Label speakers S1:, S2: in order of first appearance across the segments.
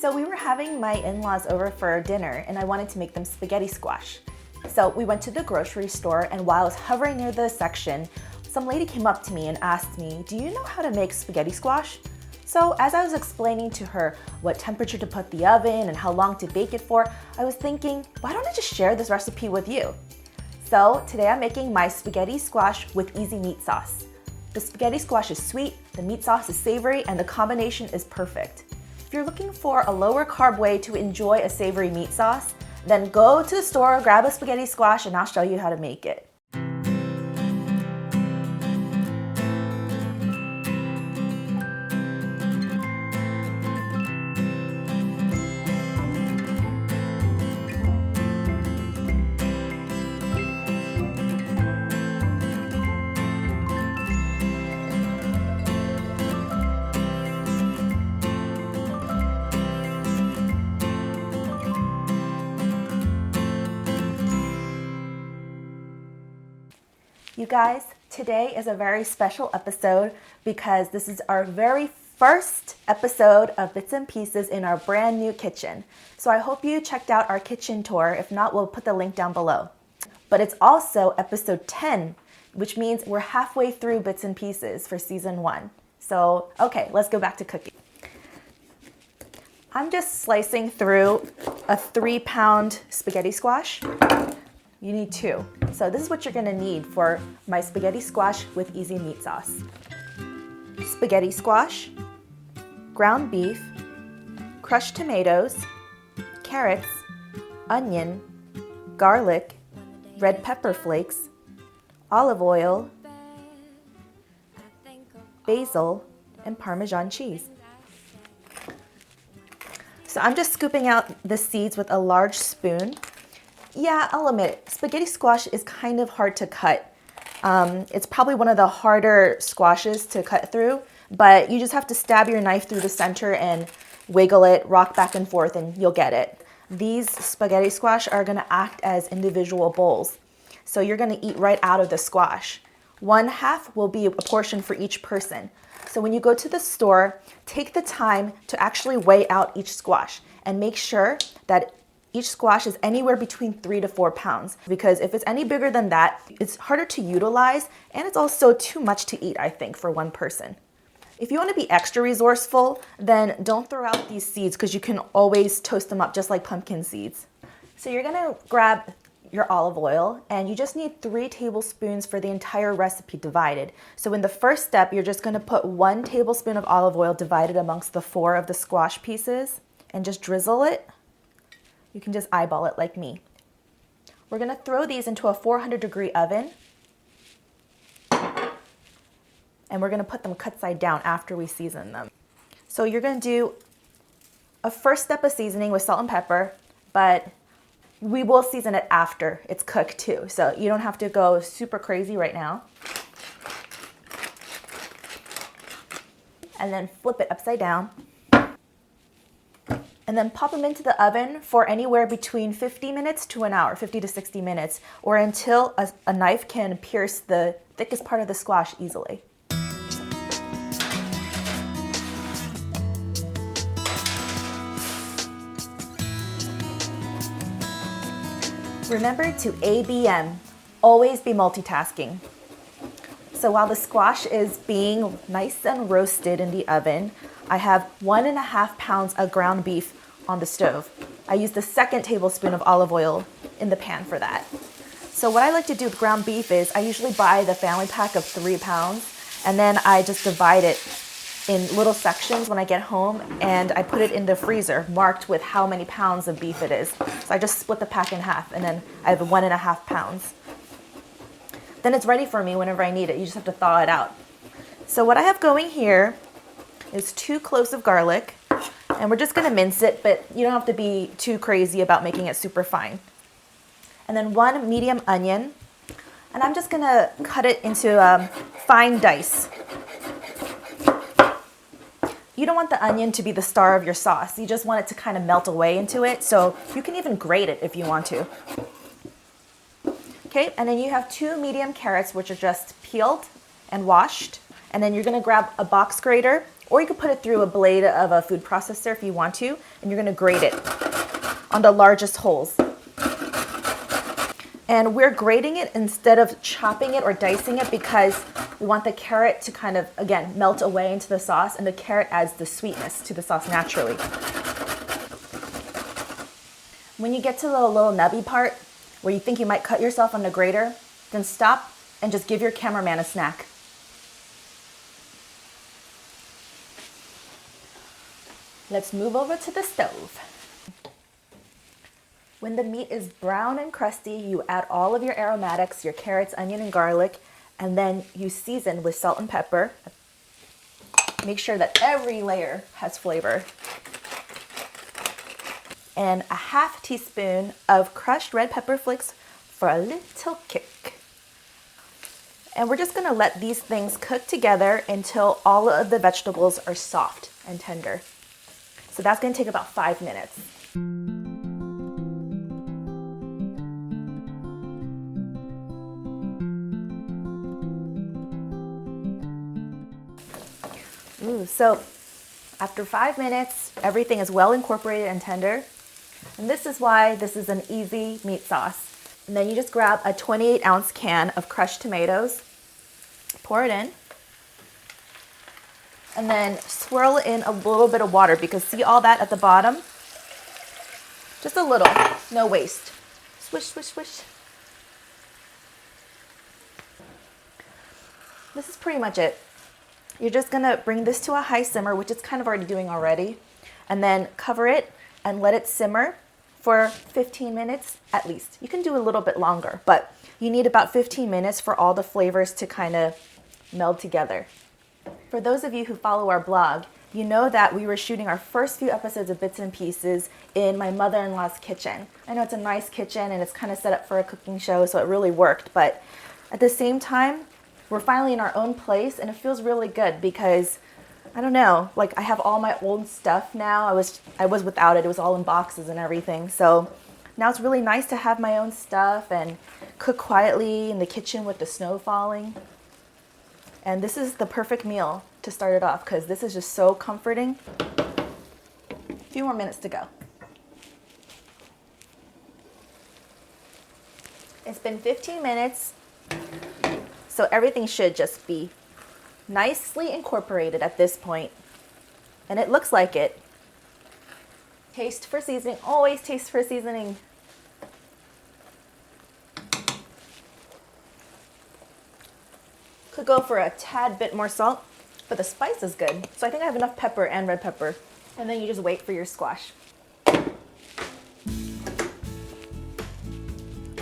S1: So we were having my in-laws over for dinner and I wanted to make them spaghetti squash. So we went to the grocery store, and while I was hovering near the section, some lady came up to me and asked me, "Do you know how to make spaghetti squash?" So as I was explaining to her what temperature to put the oven and how long to bake it for, I was thinking, why don't I just share this recipe with you? So today I'm making my spaghetti squash with easy meat sauce. The spaghetti squash is sweet, the meat sauce is savory, and the combination is perfect. If you're looking for a lower carb way to enjoy a savory meat sauce, then go to the store, grab a spaghetti squash, and I'll show you how to make it. You guys, today is a very special episode because this is our very first episode of Bits and Pieces in our brand new kitchen. So I hope you checked out our kitchen tour. If not, we'll put the link down below. But it's also episode 10, which means we're halfway through Bits and Pieces for season 1. So, okay, let's go back to cooking. I'm just slicing through a 3-pound spaghetti squash. You need 2. So this is what you're gonna need for my spaghetti squash with easy meat sauce. Spaghetti squash, ground beef, crushed tomatoes, carrots, onion, garlic, red pepper flakes, olive oil, basil, and Parmesan cheese. So I'm just scooping out the seeds with a large spoon. Yeah, I'll admit it, spaghetti squash is kind of hard to cut. It's probably one of the harder squashes to cut through, but you just have to stab your knife through the center and wiggle it, rock back and forth, and you'll get it. These spaghetti squash are gonna act as individual bowls. So you're gonna eat right out of the squash. 1/2 will be a portion for each person. So when you go to the store, take the time to actually weigh out each squash and make sure that each squash is anywhere between 3 to 4 pounds, because if it's any bigger than that, it's harder to utilize and it's also too much to eat, I think, for one person. If you want to be extra resourceful, then don't throw out these seeds because you can always toast them up just like pumpkin seeds. So you're gonna grab your olive oil and you just need 3 tablespoons for the entire recipe divided. So in the first step, you're just gonna put 1 tablespoon of olive oil divided amongst the 4 of the squash pieces and just drizzle it. You can just eyeball it like me. We're gonna throw these into a 400-degree oven, and we're gonna put them cut side down after we season them. So you're gonna do a first step of seasoning with salt and pepper, but we will season it after it's cooked too. So you don't have to go super crazy right now. And then flip it upside down. And then pop them into the oven for anywhere between 50 minutes to an hour, 50 to 60 minutes, or until a knife can pierce the thickest part of the squash easily. Remember to ABM, always be multitasking. So while the squash is being nice and roasted in the oven, I have 1.5 pounds of ground beef on the stove. I use the 2nd tablespoon of olive oil in the pan for that. So what I like to do with ground beef is I usually buy the family pack of 3 pounds and then I just divide it in little sections when I get home and I put it in the freezer marked with how many pounds of beef it is. So I just split the pack in half and then I have 1.5 pounds. Then it's ready for me whenever I need it. You just have to thaw it out. So what I have going here is 2 cloves of garlic, and we're just gonna mince it, but you don't have to be too crazy about making it super fine. And then 1 medium onion, and I'm just gonna cut it into fine dice. You don't want the onion to be the star of your sauce. You just want it to kind of melt away into it, so you can even grate it if you want to. Okay, and then you have 2 medium carrots, which are just peeled and washed. And then you're gonna grab a box grater, or you could put it through a blade of a food processor if you want to, and you're gonna grate it on the largest holes. And we're grating it instead of chopping it or dicing it because we want the carrot to kind of, again, melt away into the sauce, and the carrot adds the sweetness to the sauce naturally. When you get to the little nubby part where you think you might cut yourself on the grater, then stop and just give your cameraman a snack. Let's move over to the stove. When the meat is brown and crusty, you add all of your aromatics, your carrots, onion, and garlic, and then you season with salt and pepper. Make sure that every layer has flavor. And a half teaspoon of crushed red pepper flakes for a little kick. And we're just gonna let these things cook together until all of the vegetables are soft and tender. So that's gonna take about 5 minutes. So after 5 minutes, everything is well incorporated and tender. And this is why this is an easy meat sauce. And then you just grab a 28-ounce can of crushed tomatoes, pour it in, and then swirl in a little bit of water, because see all that at the bottom? Just a little, no waste. Swish, swish, swish. This is pretty much it. You're just gonna bring this to a high simmer, which it's kind of already doing already, and then cover it and let it simmer for 15 minutes at least. You can do a little bit longer, but you need about 15 minutes for all the flavors to kind of meld together. For those of you who follow our blog, you know that we were shooting our first few episodes of Bits and Pieces in my mother-in-law's kitchen. I know it's a nice kitchen and it's kind of set up for a cooking show, so it really worked, but at the same time, we're finally in our own place, and it feels really good because, I don't know, like I have all my old stuff now. I was without it. It was all in boxes and everything. So now it's really nice to have my own stuff and cook quietly in the kitchen with the snow falling. And this is the perfect meal to start it off because this is just so comforting. A few more minutes to go. It's been 15 minutes. So everything should just be nicely incorporated at this point. And it looks like it. Taste for seasoning, always taste for seasoning. Could go for a tad bit more salt, but the spice is good. So I think I have enough pepper and red pepper. And then you just wait for your squash.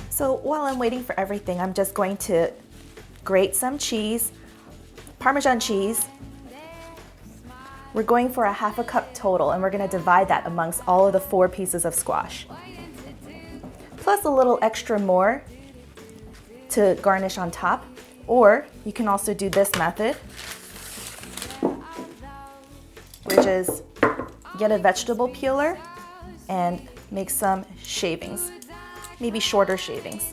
S1: So while I'm waiting for everything, I'm just going to grate some cheese, Parmesan cheese. We're going for a ½ cup total, and we're gonna divide that amongst all of the 4 pieces of squash. Plus a little extra more to garnish on top, or you can also do this method, which is get a vegetable peeler and make some shavings, maybe shorter shavings,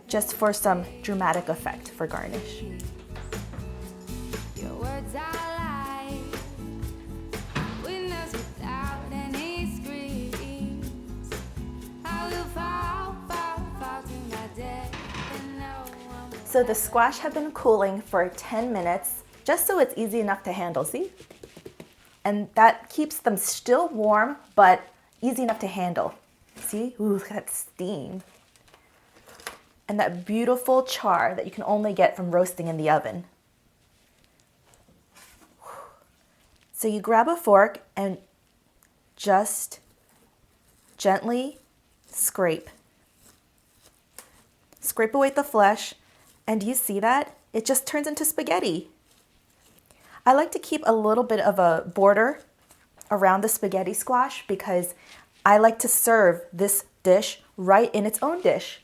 S1: just for some dramatic effect for garnish. So the squash have been cooling for 10 minutes, just so it's easy enough to handle, see? And that keeps them still warm, but easy enough to handle. See? Ooh, look at that steam. And that beautiful char that you can only get from roasting in the oven. So you grab a fork and just gently scrape. Scrape away the flesh, and do you see that? It just turns into spaghetti. I like to keep a little bit of a border around the spaghetti squash because I like to serve this dish right in its own dish.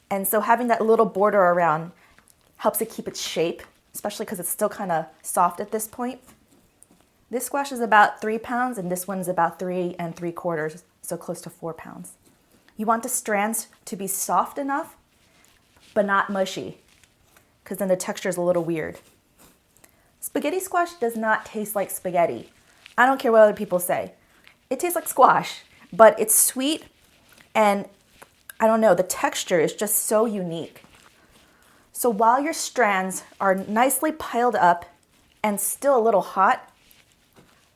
S1: And so having that little border around helps it keep its shape, especially because it's still kind of soft at this point. This squash is about 3 pounds and this one's about 3 3/4, so close to 4 pounds. You want the strands to be soft enough, but not mushy. because then the texture is a little weird. Spaghetti squash does not taste like spaghetti. I don't care what other people say. It tastes like squash, but it's sweet and I don't know, the texture is just so unique. So while your strands are nicely piled up and still a little hot,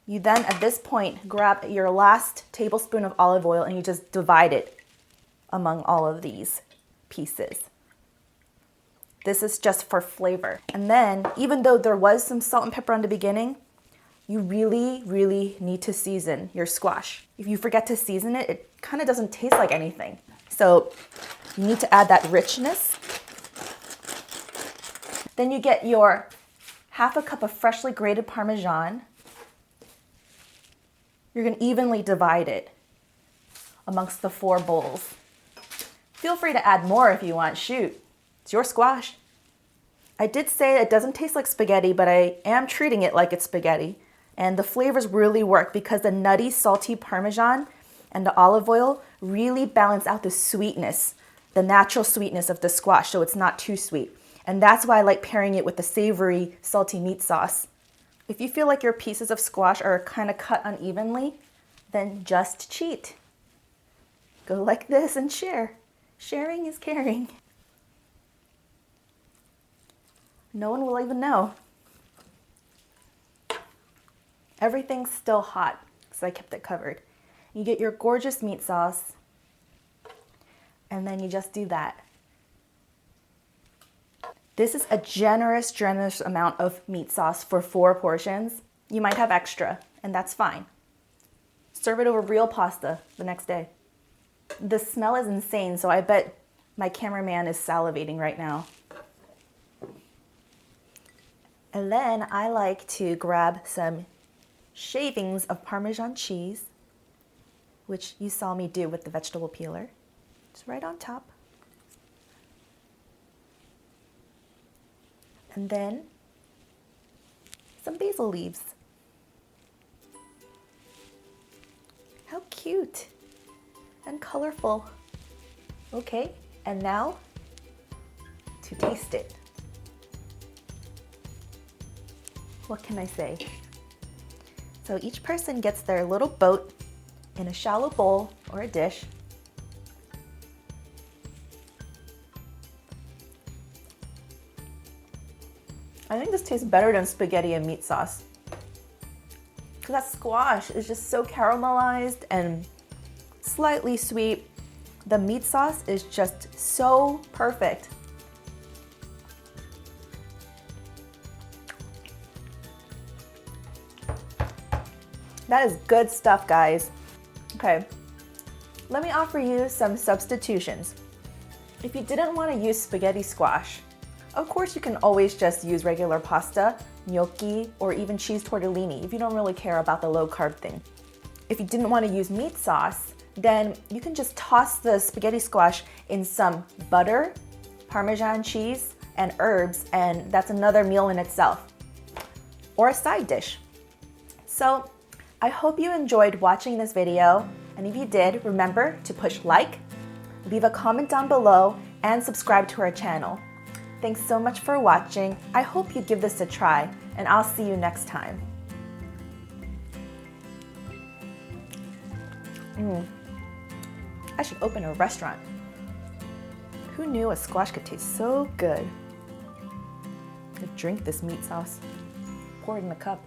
S1: you then at this point grab your last tablespoon of olive oil and you just divide it among all of these pieces. This is just for flavor. And then, even though there was some salt and pepper on the beginning, you really, really need to season your squash. If you forget to season it, it kind of doesn't taste like anything. So you need to add that richness. Then you get your half a cup of freshly grated parmesan. You're gonna evenly divide it amongst the 4 bowls. Feel free to add more if you want, shoot. It's your squash. I did say it doesn't taste like spaghetti, but I am treating it like it's spaghetti. And the flavors really work because the nutty, salty parmesan and the olive oil really balance out the sweetness, the natural sweetness of the squash, so it's not too sweet. And that's why I like pairing it with the savory, salty meat sauce. If you feel like your pieces of squash are kind of cut unevenly, then just cheat. Go like this and share. Sharing is caring. No one will even know. Everything's still hot because I kept it covered. You get your gorgeous meat sauce, and then you just do that. This is a generous amount of meat sauce for 4 portions. You might have extra, and that's fine. Serve it over real pasta the next day. The smell is insane, so I bet my cameraman is salivating right now. And then I like to grab some shavings of Parmesan cheese, which you saw me do with the vegetable peeler. Just right on top. And then some basil leaves. How cute and colorful. Okay, and now to taste it. What can I say? So each person gets their little boat in a shallow bowl or a dish. I think this tastes better than spaghetti and meat sauce. Because that squash is just so caramelized and slightly sweet. The meat sauce is just so perfect. That is good stuff, guys. Okay, let me offer you some substitutions. If you didn't want to use spaghetti squash, of course you can always just use regular pasta, gnocchi, or even cheese tortellini if you don't really care about the low carb thing. If you didn't want to use meat sauce, then you can just toss the spaghetti squash in some butter, Parmesan cheese, and herbs, and that's another meal in itself, or a side dish. So I hope you enjoyed watching this video, and if you did, remember to push like, leave a comment down below, and subscribe to our channel. Thanks so much for watching. I hope you give this a try, and I'll see you next time. I should open a restaurant. Who knew a squash could taste so good? I'm gonna drink this meat sauce. Pour it in the cup.